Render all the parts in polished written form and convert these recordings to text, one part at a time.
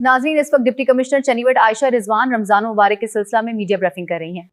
ناظرین، اس وقت deputy commissioner Chiniot عائشہ رضوان رمضان مبارک کے سلسلہ میں میڈیا بریفنگ کر رہی ہیں۔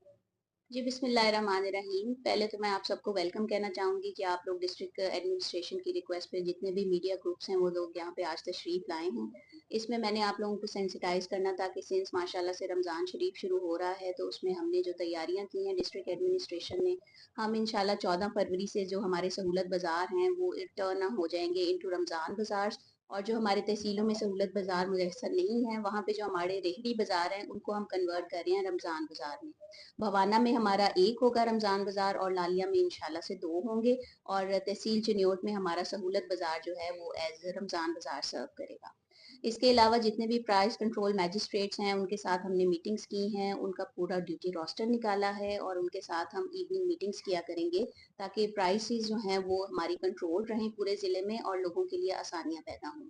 جی بسم اللہ الرحمن الرحیم۔ پہلے تو میں آپ سب کو ویلکم کہنا چاہوں گی کہ آپ لوگ ڈسٹرکٹ ایڈمنسٹریشن کی ریکویسٹ پہ جتنے بھی میڈیا گروپس ہیں وہ لوگ یہاں پہ آج تشریف لائے ہیں۔ اس میں نے آپ لوگوں کو سینسیٹائز کرنا تھا کہ سنس ماشاءاللہ سے رمضان شریف شروع ہو رہا ہے تو اس میں ہم نے جو تیاریاں کی ہیں ڈسٹرکٹ ایڈمنسٹریشن نے، ہم انشاءاللہ 14 فروری سے جو ہمارے سہولت بازار ہیں وہ ٹرن ہو جائیں گے انٹو رمضان بازار، اور جو ہمارے تحصیلوں میں سہولت بازار میسر نہیں ہیں وہاں پہ جو ہمارے ریہڑی بازار ہیں ان کو ہم کنورٹ کر رہے ہیں رمضان بازار میں۔ بھوانا میں ہمارا ایک ہوگا رمضان بازار اور لالیہ میں انشاءاللہ سے 2 ہوں گے، اور تحصیل چنیوٹ میں ہمارا سہولت بازار جو ہے وہ ایز رمضان بازار سرو کرے گا۔ اس کے علاوہ جتنے بھی پرائز کنٹرول میجسٹریٹس ہیں ان کے ساتھ ہم نے میٹنگز کی ہیں، ان کا پورا ڈیوٹی روسٹر نکالا ہے اور ان کے ساتھ ہم ایوننگ میٹنگز کیا کریں گے تاکہ پرائسز جو ہیں وہ ہماری کنٹرول رہیں پورے ضلع میں اور لوگوں کے لیے آسانیاں پیدا ہوں۔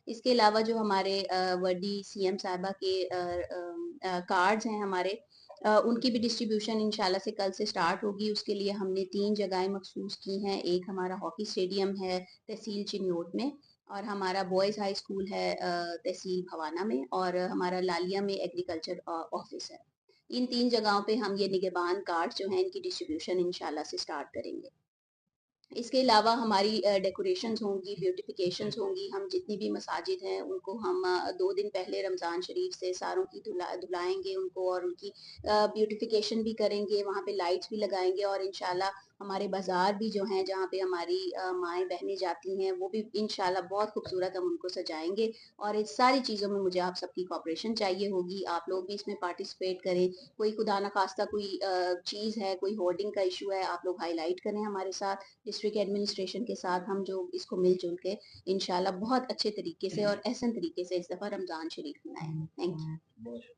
اس کے علاوہ جو ہمارے وڈی سی ایم صاحبہ کے کارڈز ہیں ہمارے، ان کی بھی ڈسٹریبیوشن انشاءاللہ سے کل سے سٹارٹ ہوگی۔ اس کے لیے ہم نے 3 جگہیں مخصوص کی ہیں، ایک ہمارا ہاکی اسٹیڈیم ہے تحصیل چنیوٹ میں، اور ہمارا بوائز ہائی اسکول ہے تحصیل بھوانا میں، اور ہمارا لالیہ میں ایگریکلچر آفس ہے۔ ان 3 جگہوں پہ ہم یہ نگہبان کارڈ جو ہیں ان کی ڈسٹریبیوشن انشاءاللہ سے سٹارٹ کریں گے۔ اس کے علاوہ ہماری ڈیکوریشنز ہوں گی، بیوٹیفیکیشنز ہوں گی، ہم جتنی بھی مساجد ہیں ان کو ہم 2 دن پہلے رمضان شریف سے ساروں کی دھلائیں گے ان کو، اور ان کی بیوٹیفیکیشن بھی کریں گے، وہاں پہ لائٹس بھی لگائیں گے، اور انشاءاللہ ہمارے بازار بھی جو ہیں جہاں پہ ہماری مائیں بہنیں جاتی ہیں وہ بھی انشاءاللہ بہت خوبصورت ہم ان کو سجائیں گے۔ اور اس ساری چیزوں میں مجھے آپ سب کی کوآپریشن چاہیے ہوگی، آپ لوگ بھی اس میں پارٹیسپیٹ کریں۔ کوئی خدا نخواستہ کوئی چیز ہے، کوئی ہورڈنگ کا ایشو ہے، آپ لوگ ہائی لائٹ کریں ہمارے ساتھ، ڈسٹرکٹ ایڈمنسٹریشن کے ساتھ ہم جو اس کو مل جل کے انشاءاللہ بہت اچھے طریقے سے اور احسن طریقے سے اس دفعہ رمضان شریف منائیں۔ Thank you.